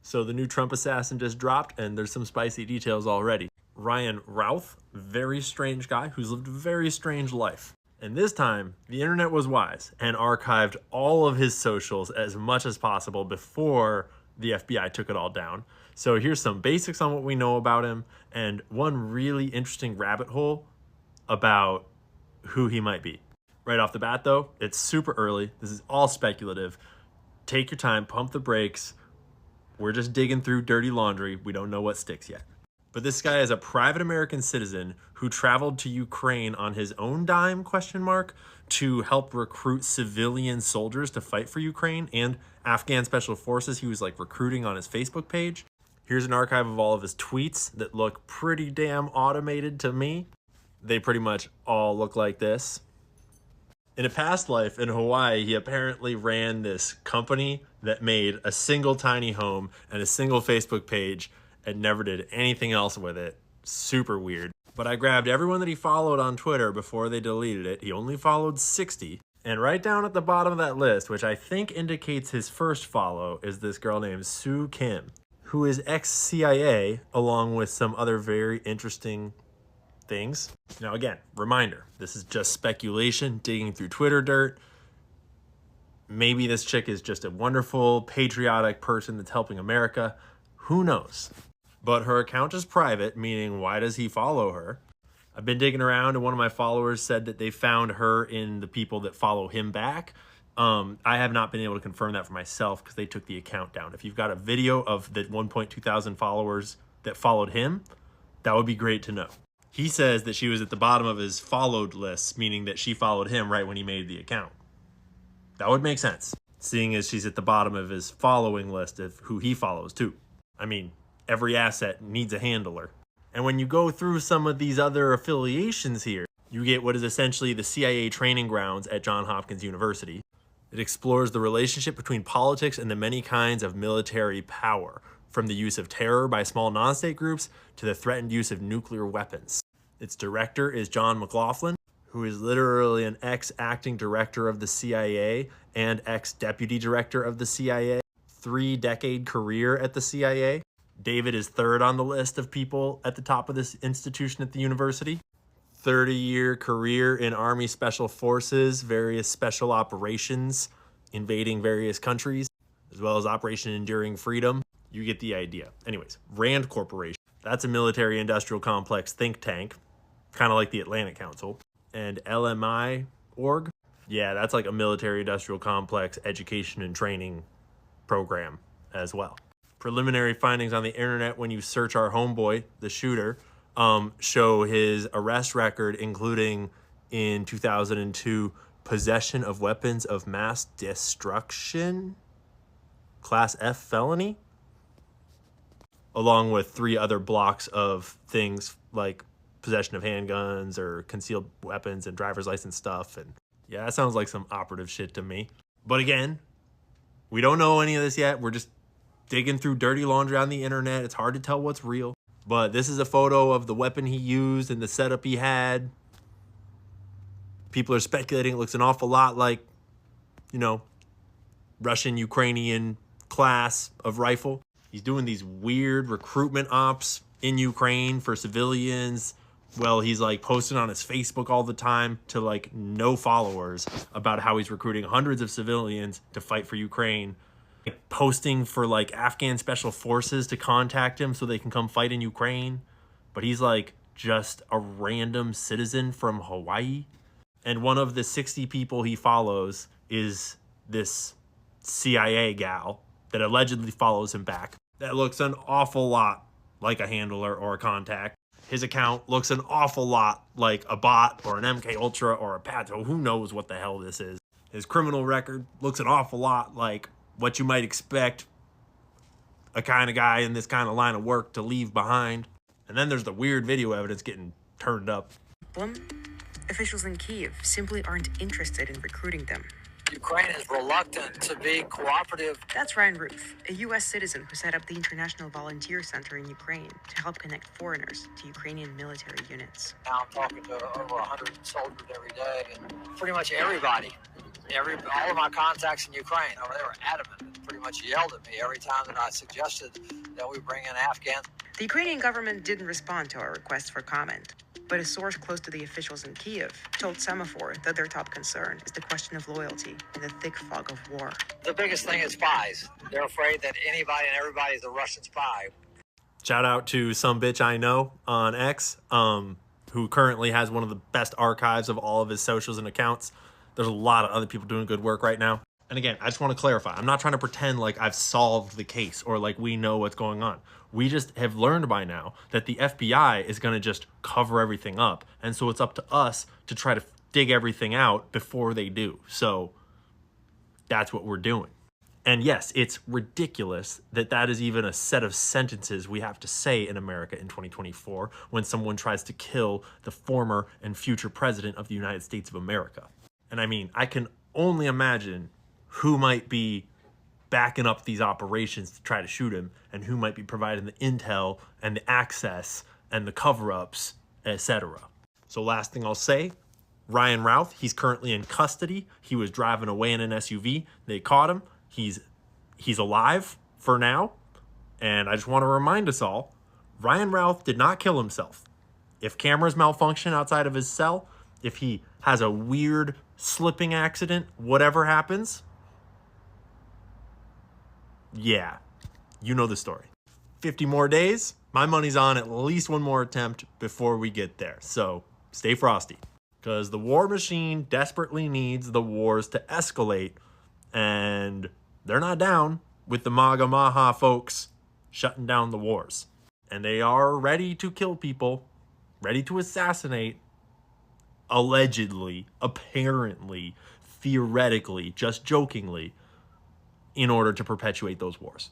So the new Trump assassin just dropped, and there's some spicy details already. Ryan Routh, very strange guy who's lived a very strange life. And this time, the internet was wise and archived all of his socials as much as possible before the FBI took it all down. So here's some basics on what we know about him, and one really interesting rabbit hole about who he might be. Right off the bat though, it's super early. This is all speculative. Take your time, pump the brakes. We're just digging through dirty laundry. We don't know what sticks yet. But this guy is a private American citizen who traveled to Ukraine on his own dime, to help recruit civilian soldiers to fight for Ukraine and Afghan special forces. He was like recruiting on his Facebook page. Here's an archive of all of his tweets that look pretty damn automated to me. They pretty much all look like this. In a past life in Hawaii, he apparently ran this company that made a single tiny home and a single Facebook page and never did anything else with it. Super weird. But I grabbed everyone that he followed on Twitter before they deleted it. He only followed 60. And right down at the bottom of that list, which I think indicates his first follow, is this girl named Sue Kim, who is ex-CIA, along with some other very interesting things. Now again, reminder, this is just speculation, digging through Twitter dirt. Maybe this chick is just a wonderful, patriotic person that's helping America. Who knows? But her account is private, meaning why does he follow her? I've been digging around, and one of my followers said that they found her in the people that follow him back. I have not been able to confirm that for myself because they took the account down. If you've got a video of the 1.2 thousand followers that followed him, that would be great to know. He says that she was at the bottom of his followed list, meaning that she followed him right when he made the account. That would make sense, seeing as she's at the bottom of his following list of who he follows too. I mean, every asset needs a handler. And when you go through some of these other affiliations here, you get what is essentially the CIA training grounds at Johns Hopkins University. It explores the relationship between politics and the many kinds of military power, from the use of terror by small non-state groups to the threatened use of nuclear weapons. Its director is John McLaughlin, who is literally an ex-acting director of the CIA and ex-deputy director of the CIA. 3-decade career at the CIA. David is third on the list of people at the top of this institution at the university. 30-year career in Army Special Forces, various special operations, invading various countries, as well as Operation Enduring Freedom. You get the idea. Anyways, RAND Corporation. That's a military industrial complex think tank, kind of like the Atlantic Council. And LMI org. Yeah, that's like a military industrial complex education and training program as well. Preliminary findings on the internet when you search our homeboy, the shooter, show his arrest record, including in 2002, possession of weapons of mass destruction, Class F felony, along with 3 other blocks of things like possession of handguns or concealed weapons and driver's license stuff. And yeah, that sounds like some operative shit to me. But again, we don't know any of this yet. We're just digging through dirty laundry on the internet. It's hard to tell what's real. But this is a photo of the weapon he used and the setup he had. People are speculating it looks an awful lot like, you know, Russian-Ukrainian class of rifle. He's doing these weird recruitment ops in Ukraine for civilians. Well, he's like posting on his Facebook all the time to like no followers about how he's recruiting hundreds of civilians to fight for Ukraine. Posting for like Afghan special forces to contact him so they can come fight in Ukraine. But he's like just a random citizen from Hawaii. And one of the 60 people he follows is this CIA gal that allegedly follows him back. That looks an awful lot like a handler or a contact. His account looks an awful lot like a bot or an MK Ultra or a Pato. Who knows what the hell this is. His criminal record looks an awful lot like what you might expect a kind of guy in this kind of line of work to leave behind. And then there's the weird video evidence getting turned up. Officials in Kyiv simply aren't interested in recruiting them. Ukraine is reluctant to be cooperative. That's Ryan Ruth, a U.S. citizen who set up the International Volunteer Center in Ukraine to help connect foreigners to Ukrainian military units. Now I'm talking to over 100 soldiers every day, and pretty much everybody All of my contacts in Ukraine, they were adamant and pretty much yelled at me every time that I suggested that we bring in Afghans. The Ukrainian government didn't respond to our request for comment, but a source close to the officials in Kyiv told Semaphore that their top concern is the question of loyalty in the thick fog of war. The biggest thing is spies. They're afraid that anybody and everybody is a Russian spy. Shout out to some bitch I know on X, who currently has one of the best archives of all of his socials and accounts. There's a lot of other people doing good work right now. And again, I just want to clarify. I'm not trying to pretend like I've solved the case or like we know what's going on. We just have learned by now that the FBI is going to just cover everything up. And so it's up to us to try to dig everything out before they do. So that's what we're doing. And yes, it's ridiculous that that is even a set of sentences we have to say in America in 2024 when someone tries to kill the former and future president of the United States of America. And I mean, I can only imagine who might be backing up these operations to try to shoot him and who might be providing the intel and the access and the cover-ups, etc. So last thing I'll say, Ryan Routh, he's currently in custody. He was driving away in an SUV. They caught him. He's alive for now. And I just want to remind us all, Ryan Routh did not kill himself. If cameras malfunction outside of his cell, if he has a weird slipping accident, whatever happens, yeah, you know the story. 50 more days, my money's on at least one more attempt before we get there. So stay frosty, because the war machine desperately needs the wars to escalate, and they're not down with the MAGA Maha folks shutting down the wars. And they are ready to kill people, ready to assassinate, allegedly, apparently, theoretically, just jokingly, in order to perpetuate those wars.